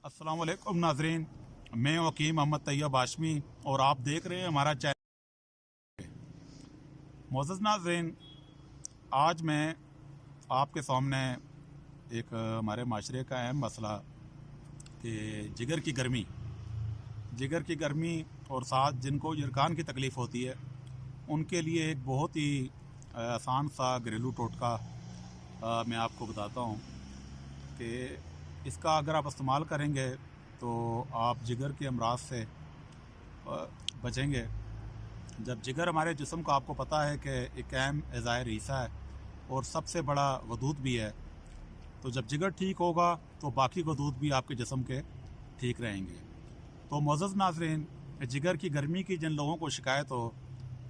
अस्सलाम वालेकुम नाजरीन, मैं वकीम मोहम्मद तैयब हाशमी और आप देख रहे हैं हमारा चैनल। मोअज़्ज़ज़ नाज़रीन, आज मैं आपके सामने एक हमारे माशरे का अहम मसला कि जिगर की गर्मी और साथ जिनको यरकान की तकलीफ़ होती है उनके लिए एक बहुत ही आसान सा घरेलू टोटका मैं आपको बताता हूँ कि इसका अगर आप इस्तेमाल करेंगे तो आप जिगर के अमराज से बचेंगे। जब जिगर हमारे जिस्म का आपको पता है कि एक अहम अज़ाए हिस्सा है और सबसे बड़ा वदूद भी है, तो जब जिगर ठीक होगा तो बाकी वदूद भी आपके जिस्म के ठीक रहेंगे। तो मुअज़्ज़ज़ नाज़रीन, जिगर की गर्मी की जिन लोगों को शिकायत हो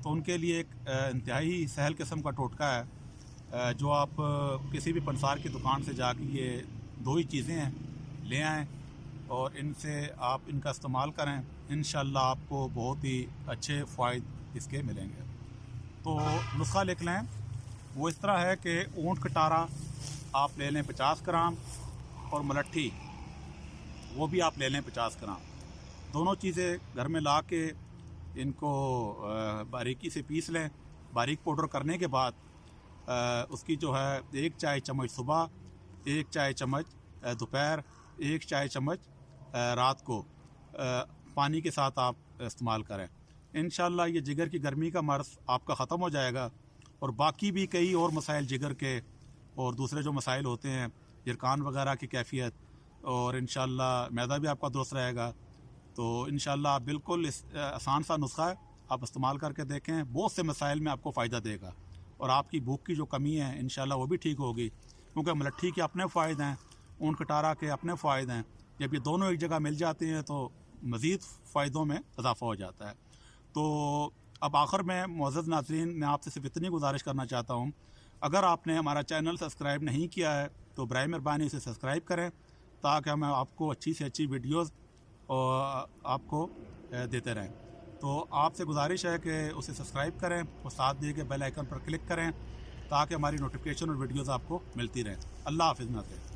तो उनके लिए एक इंतहाई सहल किस्म का टोटका है जो आप किसी भी पंसार की दुकान से जाके ये दो ही चीज़ें हैं ले आएँ और इनसे आप इनका इस्तेमाल करें। इंशाअल्लाह आपको बहुत ही अच्छे फ़ायदे इसके मिलेंगे। तो नुस्खा लिख लें, वो इस तरह है कि ऊँट कटारा आप ले लें 50 ग्राम और मलट्ठी वो भी आप ले लें 50 ग्राम। दोनों चीज़ें घर में ला के इनको बारीकी से पीस लें। बारीक पाउडर करने के बाद उसकी जो है 1 चाय चम्मच सुबह, 1 चाय चम्मच दोपहर, 1 चाय चम्मच रात को पानी के साथ आप इस्तेमाल करें। इंशाअल्लाह ये जिगर की गर्मी का मर्ज़ आपका ख़त्म हो जाएगा और बाकी भी कई और मसाइल जिगर के और दूसरे जो मसाइल होते हैं यरकान वगैरह की कैफियत, और इंशाअल्लाह मैदा भी आपका दुरुस्त रहेगा। तो इंशाअल्लाह आप बिल्कुल इस आसान सा नुस्खा है, आप इस्तेमाल करके देखें, बहुत से मसाइल में आपको फ़ायदा देगा और आपकी भूख की जो कमी है इंशाअल्लाह वो भी ठीक होगी, क्योंकि मलट्ठी के अपने फ़ायदे हैं, ऊँट कटारा के अपने फ़ायदे हैं। जब ये दोनों एक जगह मिल जाते हैं तो मज़ीद फ़ायदों में इजाफ़ा हो जाता है। तो अब आखिर में मुअज़्ज़ज़ नाज़रीन, मैं आपसे सिर्फ इतनी गुजारिश करना चाहता हूँ, अगर आपने हमारा चैनल सब्सक्राइब नहीं किया है तो बराए मेहरबानी इसे सब्सक्राइब करें ताकि हम आपको अच्छी से अच्छी वीडियोज़ आपको देते रहें। तो आपसे गुजारिश है कि उसे सब्सक्राइब करें और साथ दिए गए बेल आइकन पर क्लिक करें ताकि हमारी नोटिफिकेशन और वीडियोज़ आपको मिलती रहें। अल्लाह हाफ़िज़ नाज़रीन।